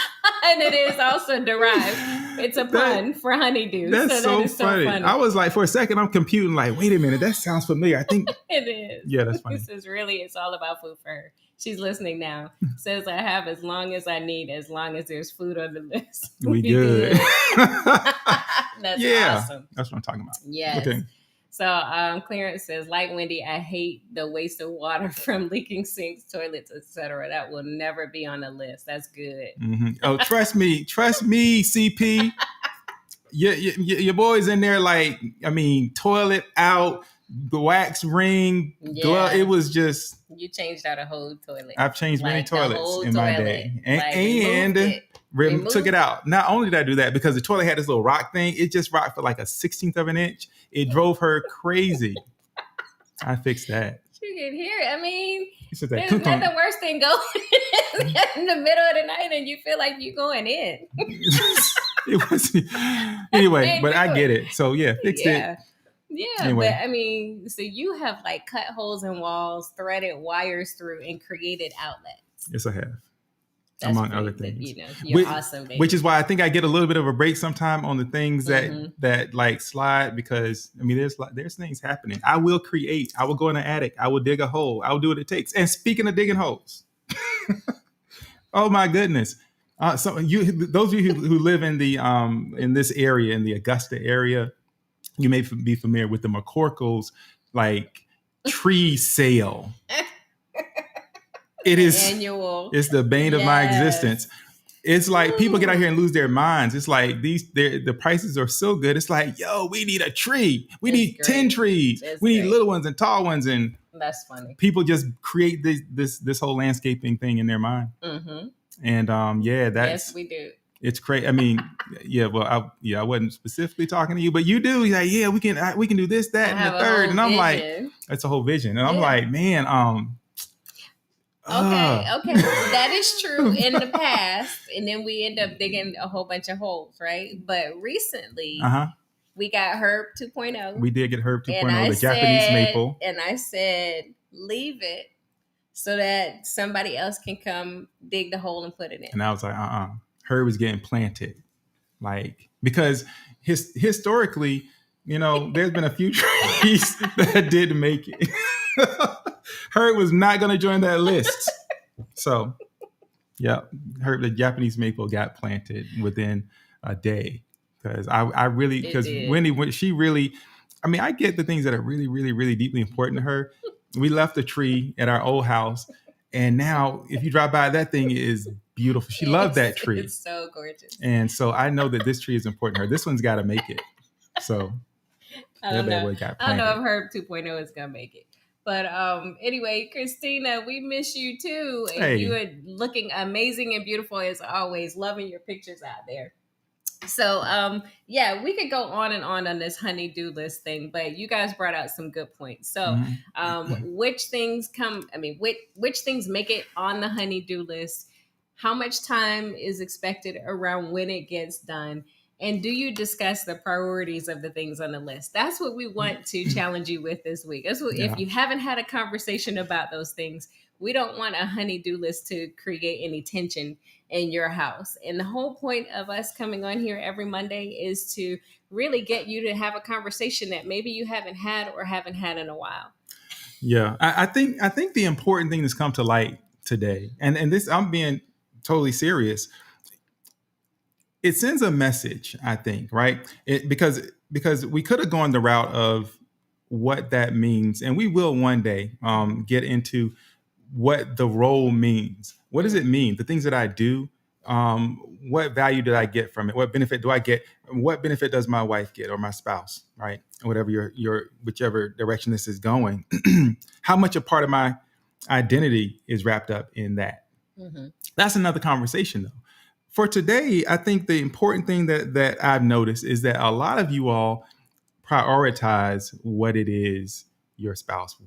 And it is also derived. It's a pun for honeydew. That's so funny. I was like, for a second, I'm computing like, wait a minute, that sounds familiar. I think it is. Yeah, that's funny. This is really, it's all about food for her. She's listening now. Says I have as long as I need, as long as there's food on the list. We good. That's awesome. That's what I'm talking about. Yes. Okay. So Clarence says, like Wendy, I hate the waste of water from leaking sinks, toilets, etc. That will never be on the list. That's good. Oh, trust me, CP. Your boys in there, like, I mean, toilet out, the wax ring, glove. It was just. You changed out a whole toilet. I've changed many toilets in my day, and took it out. Not only did I do that, because the toilet had this little rock thing, it just rocked for like a 1/16 of an inch. It drove her crazy. I fixed that. You can hear it. I mean, there's nothing worse than going in the middle of the night and you feel like you're going in. It was anyway, but I get it. So yeah, fixed it. Yeah, but Anyway, I mean, so you have like cut holes in walls, threaded wires through, and created outlets. yes, I have, That's among other pretty, things. you're Which, awesome, which baby. is why I think I get a little bit of a break sometime on the things Mm-hmm. that like slide, because I mean there's things happening. I will create. I will go in the attic. I will dig a hole. I will do what it takes. And speaking of digging holes, oh my goodness. So those of you who live in the in this area, in the Augusta area, you may be familiar with the McCorkles like tree sale. It is Annual. it's the bane of my existence. Yes. It's like people get out here Woo. and lose their minds. It's like the prices are so good. It's like, yo, we need a tree. We It's need 10 great. trees. It's We need great. little ones and tall ones. And That's funny. people just create this whole landscaping thing in their mind. Mm-hmm. And yeah, Yes, we do. it's crazy. I mean, yeah, well, I wasn't specifically talking to you, but you do. You're like, yeah, we can do this, I that, and have the a third. whole And I'm like, vision. that's a whole vision. And I'm Yeah. like, man, Okay, that is true in the past, and then we end up digging a whole bunch of holes, right? But recently, we got Herb 2.0. We did get Herb 2.0, and the Japanese maple. And I said, leave it so that somebody else can come dig the hole and put it in. And I was like, Herb is getting planted, like, because historically, you know, there's been a few trees that did make it. Herb was not going to join that list. So, yeah, Herb, the Japanese maple, got planted within a day, because I really, because Wendy, she really, I mean, I get the things that are really, really, really deeply important to her. We left a tree at our old house, and now if you drive by, that thing is beautiful. She loved that tree. It's so gorgeous. And so I know that this tree is important to her. This one's got to make it. So I don't know if Herb 2.0 is going to make it. But anyway, Christina, we miss you too. And you are looking amazing and beautiful as always. Loving your pictures out there. So yeah, we could go on and on this honey-do list thing, but you guys brought out some good points. So which things which things make it on the honey-do list? How much time is expected around when it gets done? And do you discuss the priorities of the things on the list? That's what we want to challenge you with this week. That's what, if you haven't had a conversation about those things, we don't want a honey-do list to create any tension in your house. And the whole point of us coming on here every Monday is to really get you to have a conversation that maybe you haven't had in a while. Yeah, I think the important thing that's come to light today, and this, I'm being totally serious, it sends a message, I think, right? Because we could have gone the route of what that means, and we will one day get into what the role means. What does it mean? The things that I do, what value did I get from it? What benefit do I get? What benefit does my wife get, or my spouse, right? Whatever your whichever direction this is going, how much a part of my identity is wrapped up in that? Mm-hmm. That's another conversation, though. For today, I think the important thing that I've noticed is that a lot of you all prioritize what it is your spouse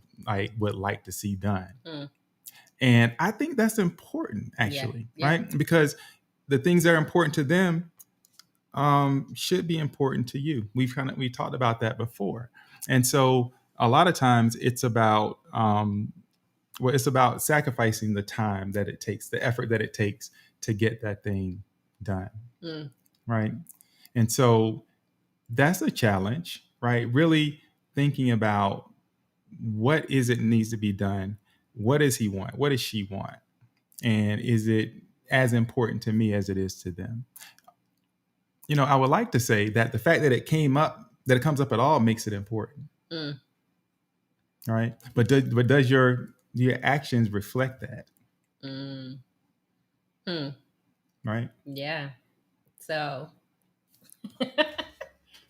would like to see done. Mm. And I think that's important, actually, right? Because the things that are important to them should be important to you. We talked about that before. And so a lot of times it's about it's about sacrificing the time that it takes, the effort that it takes to get that thing done. Mm. Right. And so that's a challenge, right? Really thinking about what is it needs to be done? What does he want? What does she want? And is it as important to me as it is to them? You know, I would like to say that the fact that it comes up at all makes it important. Mm. Right. But does your actions reflect that? Mm. Hmm. Right. Yeah. So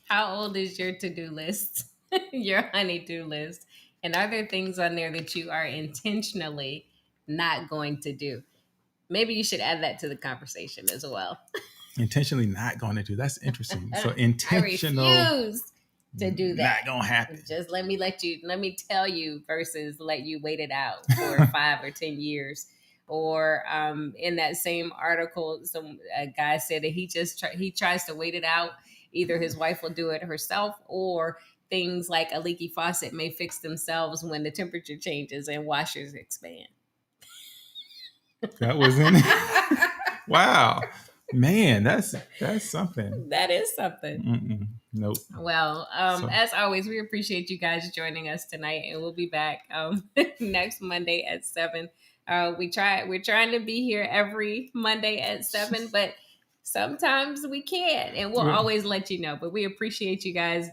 how old is your to-do list? Your honey-do list? And are there things on there that you are intentionally not going to do? Maybe you should add that to the conversation as well. Intentionally not going to do. That's interesting. So intentional. I refuse to do that. Not gonna happen. Just let me tell you versus let you wait it out for 5 or 10 years. Or in that same article, a guy said that he tries to wait it out. Either his wife will do it herself, or things like a leaky faucet may fix themselves when the temperature changes and washers expand. That was in it. Wow. Man, that's something. That is something. Nope. Well, as always, we appreciate you guys joining us tonight, and we'll be back next Monday at 7. We're trying to be here every Monday at 7, but sometimes we can't, and we'll always let you know. But we appreciate you guys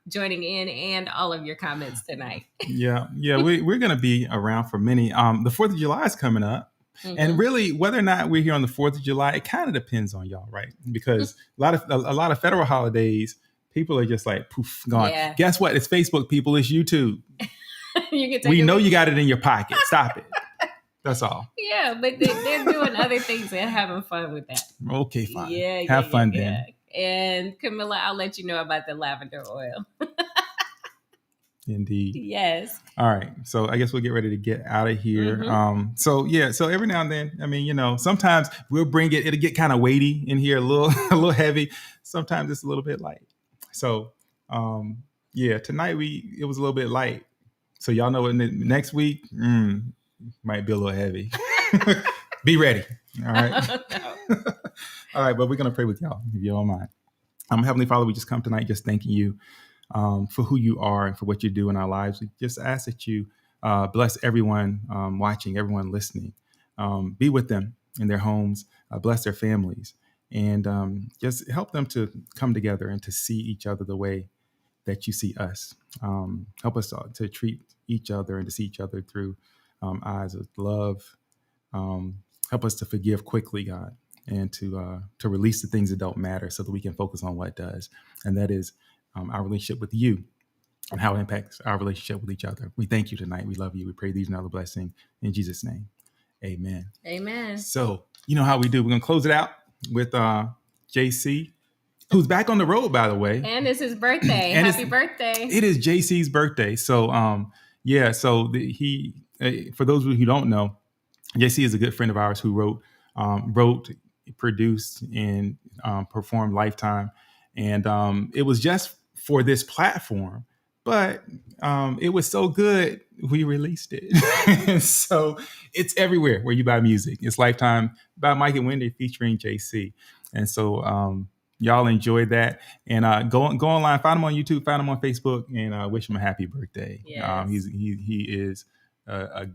joining in and all of your comments tonight. Yeah. We're going to be around for many. The 4th of July is coming up. Mm-hmm. And really, whether or not we're here on the 4th of July, it kind of depends on y'all, right? Because a lot of federal holidays, people are just like poof, gone. Yeah. Guess what? It's Facebook, people. It's YouTube. We know you got it in your pocket. Stop it. That's all. Yeah, but they're doing other things and having fun with that. Okay, fine. Have fun then. And Camilla, I'll let you know about the lavender oil. Indeed. Yes. All right. So I guess we'll get ready to get out of here. Mm-hmm. So every now and then, I mean, sometimes we'll bring it'll get kind of weighty in here, a little heavy. Sometimes it's a little bit light. So tonight it was a little bit light. So y'all know next week might be a little heavy. Be ready. All right. All right, but we're gonna pray with y'all if you don't mind. Heavenly Father, we just come tonight just thanking you for who you are and for what you do in our lives. We just ask that you bless everyone watching, everyone listening. Be with them in their homes, bless their families, and just help them to come together and to see each other the way that you see us. Help us to treat each other and to see each other through eyes of love. Help us to forgive quickly, God, and to release the things that don't matter so that we can focus on what does. And that is our relationship with you and how it impacts our relationship with each other. We thank you tonight. We love you. We pray these and other blessings in Jesus' name. Amen. Amen. So you know how we do. We're going to close it out with JC, who's back on the road, by the way. And it's his birthday. Happy birthday. It is JC's birthday. So, for those of you who don't know, JC is a good friend of ours who wrote, produced, and performed Lifetime. And it was just for this platform, but it was so good, we released it. So it's everywhere where you buy music. It's Lifetime by Mike and Wendy featuring JC. And so y'all enjoyed that. And go online, find him on YouTube, find him on Facebook, and wish him a happy birthday. Yes. He is a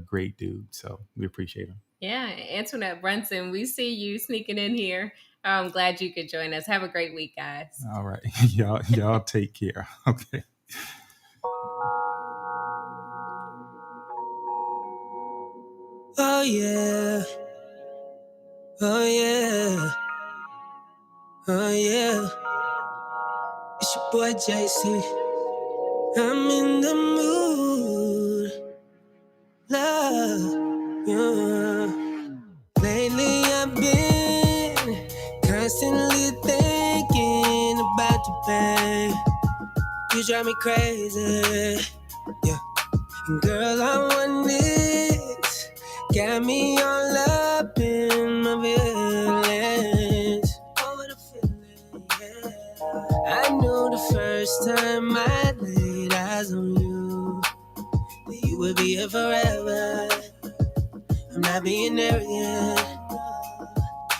great dude. So we appreciate him. Yeah, Antoinette Brunson, we see you sneaking in here. I'm glad you could join us. Have a great week, guys. All right. Y'all take care. Okay. Oh, yeah. Oh, yeah. Oh, yeah. It's your boy, JC. I'm in the mood. Love. Yeah. Lately, I've been constantly thinking about you, babe. You drive me crazy. Yeah. And girl, I want this. Got me all up in my feelings. Oh, what a feeling, yeah. I knew the first time I laid eyes on you that you would be here forever. I'm not being arrogant,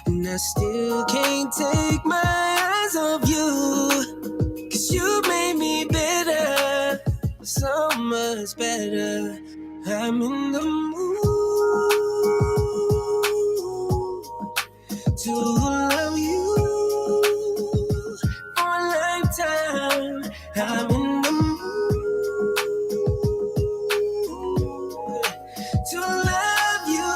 and I still can't take my eyes off you. 'Cause you made me better, so much better. I'm in the mood to love you for a lifetime. I'm in the mood to love you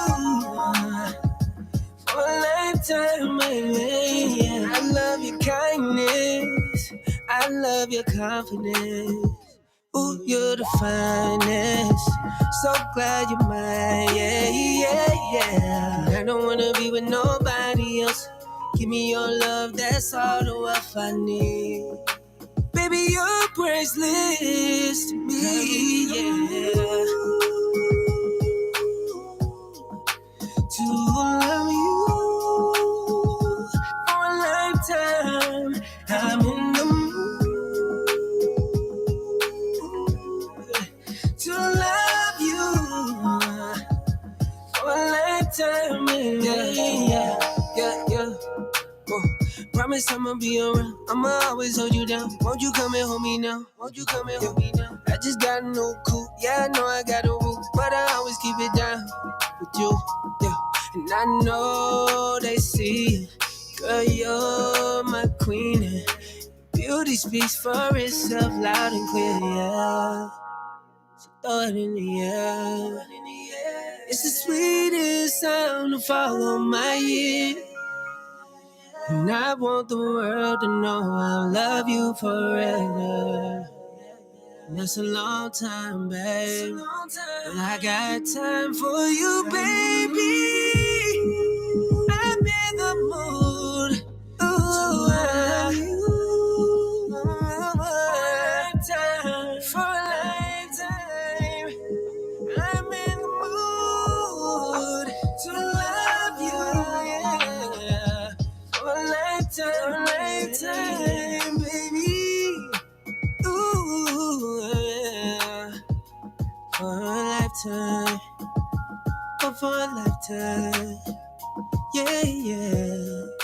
for a lifetime, baby. I love your kindness, I love your confidence. Ooh, you're the finest. So glad you're mine, yeah, yeah, yeah. I don't wanna be with nobody else. Give me your love, that's all the wealth I need. Baby, you're priceless to me, yeah. To love you for a lifetime. I'm in the mood for a lifetime, baby. Yeah. Promise I'ma be around. I'ma always hold you down. Won't you come and hold me now? I just got a new coupe. Yeah, I know I got a roof, but I always keep it down with you. Yeah, and I know they see, girl, you're my queen. And beauty speaks for itself, loud and clear. Yeah, so throw it in the air. It's the sweetest sound to follow my ear. And I want the world to know I'll love you forever. And that's a long time, babe. But I got time for you, baby. I'm in the mood. Ooh, for a lifetime. I'm in the mood to love you, yeah. For a lifetime, baby. Ooh, yeah. For a lifetime. Oh, for a lifetime. Yeah.